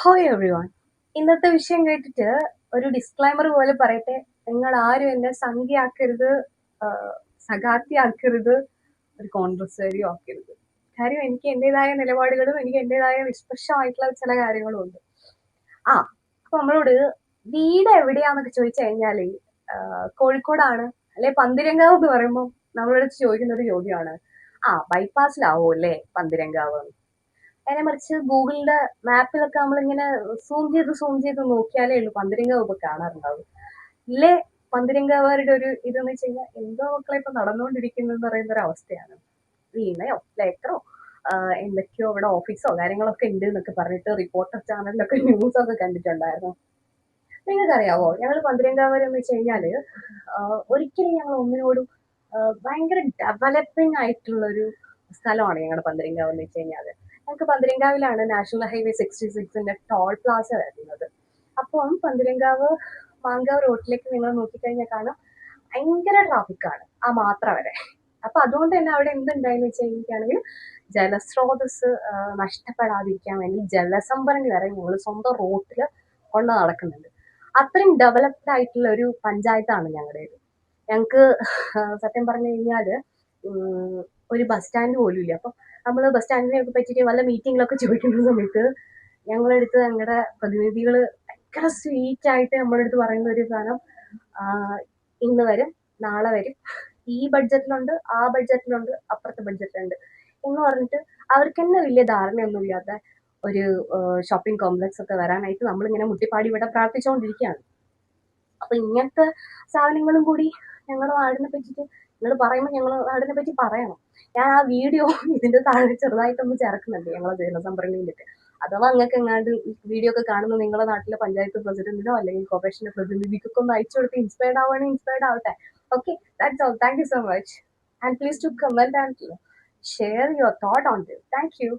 Hi every one. ഇന്നത്തെ വിഷയം കേട്ടിട്ട് ഒരു ഡിസ്ക്ലൈമർ പോലെ പറയട്ടെ, നിങ്ങൾ ആരും എന്നെ സംഖ്യയാക്കരുത്, സഖാത്തിയാക്കരുത്, ഒരു കോൺഗ്രസ്സുകാരിയോ ആക്കരുത്. കാര്യം എനിക്ക് എൻ്റെതായ നിലപാടുകളും എനിക്ക് എൻ്റെതായ നിഷ്പക്ഷമായിട്ടുള്ള ചില കാര്യങ്ങളും ഉണ്ട്. ആ അപ്പൊ നമ്മളോട് വീട് എവിടെയാന്നൊക്കെ ചോദിച്ചു കഴിഞ്ഞാല് കോഴിക്കോടാണ് അല്ലെ പന്തിരങ്കാവ് എന്ന് പറയുമ്പോൾ നമ്മളോട് ചോദിക്കുന്ന ഒരു ചോദ്യമാണ്, ബൈപ്പാസിലാവോ അല്ലേ പന്തിരങ്കാവ്. നേരെ മറിച്ച് ഗൂഗിളിന്റെ മാപ്പിലൊക്കെ നമ്മളിങ്ങനെ സൂം ചെയ്ത് നോക്കിയാലേ ഉള്ളൂ പന്തിരങ്കാവ് ഇപ്പൊ കാണാറുണ്ടാവും. ഇല്ലേ പന്തിരങ്കാവുകാരുടെ ഒരു ഇതെന്ന് വെച്ച് കഴിഞ്ഞാൽ എന്തോ മക്കളെ ഇപ്പൊ നടന്നുകൊണ്ടിരിക്കുന്നത് പറയുന്ന ഒരു അവസ്ഥയാണ്. വീണയോ ലേറ്ററോ എന്തൊക്കെയോ ഇവിടെ ഓഫീസോ കാര്യങ്ങളൊക്കെ ഉണ്ട് എന്നൊക്കെ പറഞ്ഞിട്ട് റിപ്പോർട്ടർ ചാനലിലൊക്കെ ന്യൂസ് ഒക്കെ കണ്ടിട്ടുണ്ടായിരുന്നു. നിങ്ങൾക്കറിയാവോ ഞങ്ങൾ പന്തിരങ്കാവരെന്ന് വെച്ച് കഴിഞ്ഞാല് ഒരിക്കലും ഞങ്ങൾ ഒന്നിനോടും ഭയങ്കര ഡെവലപ്പിംഗ് ആയിട്ടുള്ള ഒരു സ്ഥലമാണ് ഞങ്ങളുടെ പന്തിരങ്കാവ് എന്ന് വെച്ച് കഴിഞ്ഞാല്. ഞങ്ങൾക്ക് പന്തിരങ്കാവിലാണ് നാഷണൽ ഹൈവേ 66ന്റെ ടോൾ പ്ലാസ വരുന്നത്. അപ്പം പന്തിരങ്കാവ് മാങ്കാവ് റോഡിലേക്ക് നിങ്ങൾ നോക്കിക്കഴിഞ്ഞാൽ കാണാം ഭയങ്കര ട്രാഫിക്കാണ് ആ മാത്ര വരെ. അപ്പൊ അതുകൊണ്ട് തന്നെ അവിടെ എന്തുണ്ടായെന്ന് വെച്ച് കഴിഞ്ഞിട്ടാണെങ്കിൽ ജലസ്രോതസ് നഷ്ടപ്പെടാതിരിക്കാൻ വേണ്ടി ജലസംഭരണി വരെ ഞങ്ങൾ സ്വന്തം റോട്ടിൽ കൊണ്ട് നടക്കുന്നുണ്ട്. അത്രയും ഡെവലപ്ഡ് ആയിട്ടുള്ള ഒരു പഞ്ചായത്താണ് ഞങ്ങളുടേത്. ഞങ്ങൾക്ക് സത്യം പറഞ്ഞു കഴിഞ്ഞാല് ഒരു ബസ് സ്റ്റാൻഡ് പോലും ഇല്ല. അപ്പൊ നമ്മൾ ബസ് സ്റ്റാൻഡിനെ പറ്റിയിട്ട് വല്ല മീറ്റിങ്ങിലൊക്കെ ചോദിക്കുന്ന സമയത്ത് ഞങ്ങളുടെ അടുത്ത് ഞങ്ങളുടെ പ്രതിനിധികൾ ഭയങ്കര സ്വീറ്റ് ആയിട്ട് നമ്മുടെ അടുത്ത് പറയുന്ന ഒരു സാധനം, ഇന്ന് വരും നാളെ വരും, ഈ ബഡ്ജറ്റിലുണ്ട് ആ ബഡ്ജറ്റിലുണ്ട് അപ്പുറത്തെ ബഡ്ജറ്റിലുണ്ട് എന്ന് പറഞ്ഞിട്ട് അവർക്ക് തന്നെ വലിയ ധാരണയൊന്നും ഇല്ലാത്ത ഒരു ഷോപ്പിംഗ് കോംപ്ലക്സ് ഒക്കെ വരാനായിട്ട് നമ്മളിങ്ങനെ മുട്ടിപ്പാടി ഇവിടെ പ്രാർത്ഥിച്ചുകൊണ്ടിരിക്കുകയാണ്. അപ്പൊ ഇങ്ങനത്തെ സാധനങ്ങളും കൂടി ഞങ്ങളുടെ നാടിനെ പറ്റിയിട്ട് നിങ്ങൾ പറയുമ്പോൾ ഞങ്ങളുടെ നാടിനെ പറ്റി പറയണം. ഞാൻ ആ വീഡിയോ ഇതിന്റെ താഴെ ചെറുതായിട്ടൊന്ന് ചേർക്കുന്നുണ്ട് ഞങ്ങളെ ജലസംഭരണിയിലൊക്കെ. അഥവാ നിങ്ങൾക്ക് എങ്ങാണ്ട് വീഡിയോ ഒക്കെ കാണുന്ന നിങ്ങളുടെ നാട്ടിലെ പഞ്ചായത്ത് പ്രസിഡന്റിനോ അല്ലെങ്കിൽ കോർപ്പറേഷന്റെ പ്രതിനിധിക്കൊക്കെ ഒന്ന് അയച്ചു കൊടുത്ത് ഇൻസ്പയർഡ് ആവുകയാണെങ്കിൽ ഇൻസ്പയർഡ് ആവട്ടെ. Okay, that's all. Thank you so much. And please to comment and share your thought on this. Thank U.